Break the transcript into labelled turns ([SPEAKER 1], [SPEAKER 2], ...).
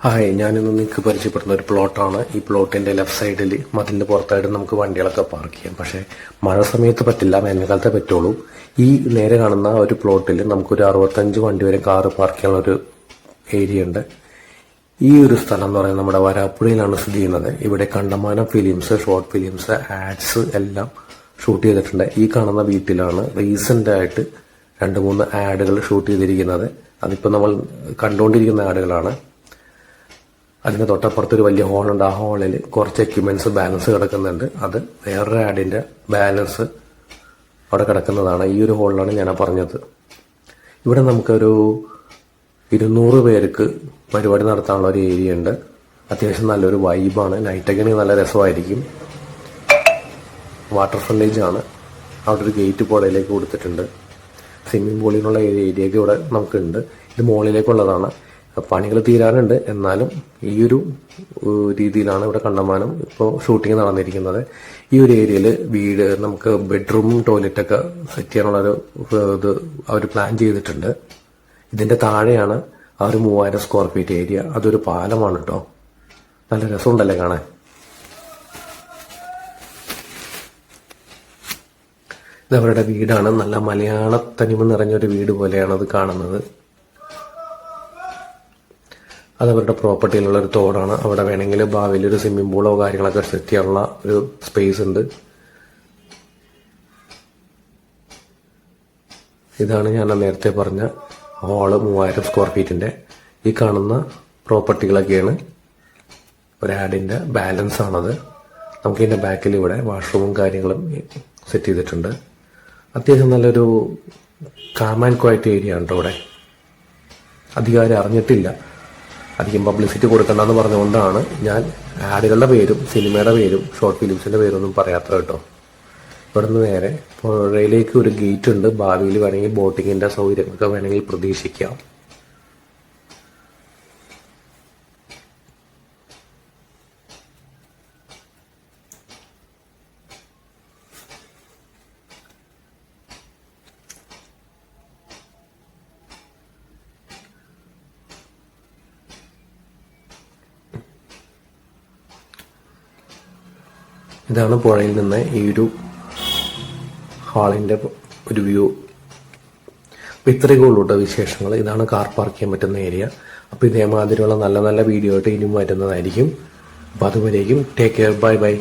[SPEAKER 1] Hi, ഞാനിന്ന് നിങ്ങൾക്ക് പരിചയപ്പെടുന്ന ഒരു പ്ലോട്ടാണ്. ഈ പ്ലോട്ടിന്റെ ലെഫ്റ്റ് സൈഡിൽ മതിലിന്റെ പുറത്തായിട്ട് നമുക്ക് വണ്ടികളൊക്കെ പാർക്ക് ചെയ്യാം. പക്ഷേ മഴ സമയത്ത് പറ്റില്ല, വേനൽക്കാലത്തെ പറ്റുള്ളൂ. ഈ നേരെ കാണുന്ന ഒരു പ്ലോട്ടിൽ നമുക്കൊരു 65 വണ്ടി വരെ കാറ് പാർക്ക് ചെയ്യാനുള്ള ഒരു ഏരിയ ഉണ്ട്. ഈ ഒരു സ്ഥലം എന്ന് പറയുന്നത് നമ്മുടെ വരാപ്പുഴയിലാണ് സ്ഥിതി ചെയ്യുന്നത്. ഇവിടെ കണ്ടമാനം ഫിലിംസ്, ഷോർട്ട് ഫിലിംസ്, ആഡ്സ് എല്ലാം ഷൂട്ട് ചെയ്തിട്ടുണ്ട്. ഈ കാണുന്ന വീട്ടിലാണ് റീസെന്റ് ആയിട്ട് 2-3 ആഡുകൾ ഷൂട്ട് ചെയ്തിരിക്കുന്നത്. അതിപ്പോൾ നമ്മൾ കണ്ടുകൊണ്ടിരിക്കുന്ന ആഡുകളാണ്. അതിന് തൊട്ടപ്പുറത്തൊരു വലിയ ഹോളുണ്ട്. ആ ഹോളിൽ കുറച്ച് എക്യുപ്മെന്റ്സ് ബാലൻസ് കിടക്കുന്നുണ്ട്. അത് വേറൊരു ആഡിന്റെ ബാലൻസ് അവിടെ കിടക്കുന്നതാണ്. ഈ ഒരു ഹോളിലാണ് ഞാൻ പറഞ്ഞത്. ഇവിടെ നമുക്കൊരു 200 പേർക്ക് പരിപാടി നടത്താനുള്ള ഒരു ഏരിയ ഉണ്ട്. അത്യാവശ്യം നല്ലൊരു വൈബാണ്. നൈറ്റൊക്കെ നല്ല രസമായിരിക്കും. വാട്ടർ ഫ്രണ്ടേജ് ആണ്. അവിടെ ഒരു ഗേറ്റ് പുഴയിലേക്ക് കൊടുത്തിട്ടുണ്ട്. സ്വിമ്മിംഗ് പൂളിനുള്ള ഏരിയയൊക്കെ ഇവിടെ നമുക്കുണ്ട്. ഇത് മുകളിലേക്കുള്ളതാണ്. പണികൾ തീരാനുണ്ട്, എന്നാലും ഈ ഒരു രീതിയിലാണ് ഇവിടെ കണ്ടമാനം ഇപ്പോൾ ഷൂട്ടിംഗ് നടന്നിരിക്കുന്നത്. ഈ ഒരു ഏരിയയിൽ വീട് നമുക്ക് ബെഡ്റൂമും ടോയ്ലറ്റൊക്കെ സെറ്റ് ചെയ്യാനുള്ള ഇത് അവർ പ്ലാൻ ചെയ്തിട്ടുണ്ട്. ഇതിന്റെ താഴെയാണ് ആ ഒരു 3000 സ്ക്വയർ ഫീറ്റ് ഏരിയ. അതൊരു പാലമാണ് കേട്ടോ. നല്ല രസമുണ്ടല്ലേ കാണാൻ. ഇതവരുടെ വീടാണ്. നല്ല മലയാള തനിമ നിറഞ്ഞൊരു വീട് പോലെയാണ് അത് കാണുന്നത്. അതവരുടെ പ്രോപ്പർട്ടിയിലുള്ള ഒരു തോടാണ്. അവിടെ വേണമെങ്കിൽ ഭാവിയിൽ ഒരു സ്വിമ്മിംഗ് പൂളോ കാര്യങ്ങളൊക്കെ സെറ്റ് ചെയ്യാനുള്ള ഒരു സ്പേസ് ഉണ്ട്. ഇതാണ് ഞാൻ നേരത്തെ പറഞ്ഞ ഹോള് 3000 സ്ക്വയർ ഫീറ്റിന്റെ. ഈ കാണുന്ന പ്രോപ്പർട്ടികളൊക്കെയാണ് ഒരു ആഡിന്റെ ബാലൻസ് ആണത്. നമുക്ക് ഇതിന്റെ ബാക്കിൽ ഇവിടെ വാഷ്റൂമും കാര്യങ്ങളും സെറ്റ് ചെയ്തിട്ടുണ്ട്. അത്യാവശ്യം നല്ലൊരു കാം ആൻഡ് ക്വയറ്റ് ഏരിയ ആണ് ഇവിടെ. അധികാരം അറിഞ്ഞിട്ടില്ല, അധികം പബ്ലിസിറ്റി കൊടുക്കണ്ടെന്ന് പറഞ്ഞുകൊണ്ടാണ് ഞാൻ ആഡുകളുടെ പേരും സിനിമയുടെ പേരും ഷോർട്ട് ഫിലിംസിന്റെ പേരൊന്നും പറയാത്ത കേട്ടോ. ഇവിടെ നിന്ന് നേരെ പുഴയിലേക്ക് ഒരു ഗേറ്റ് ഉണ്ട്. ഭാവിയിൽ വേണമെങ്കിൽ ബോട്ടിങ്ങിന്റെ സൗകര്യമൊക്കെ വേണമെങ്കിൽ പ്രതീക്ഷിക്കാം. ഇതാണ് പുഴയിൽ നിന്ന് ഈ ഒരു ഹാളിന്റെ ഒരു വ്യൂ. അപ്പൊ ഇത്രയൊക്കെ ഉള്ളൂ കേട്ടോ വിശേഷങ്ങൾ. ഇതാണ് കാർ പാർക്ക് ചെയ്യാൻ പറ്റുന്ന ഏരിയ. അപ്പൊ ഇതേമാതിരിയുള്ള നല്ല നല്ല വീഡിയോ ആയിട്ട് ഇനിയും വരുന്നതായിരിക്കും. അപ്പൊ അതുവരേക്കും ടേക്ക് കെയർ, ബൈ ബൈ.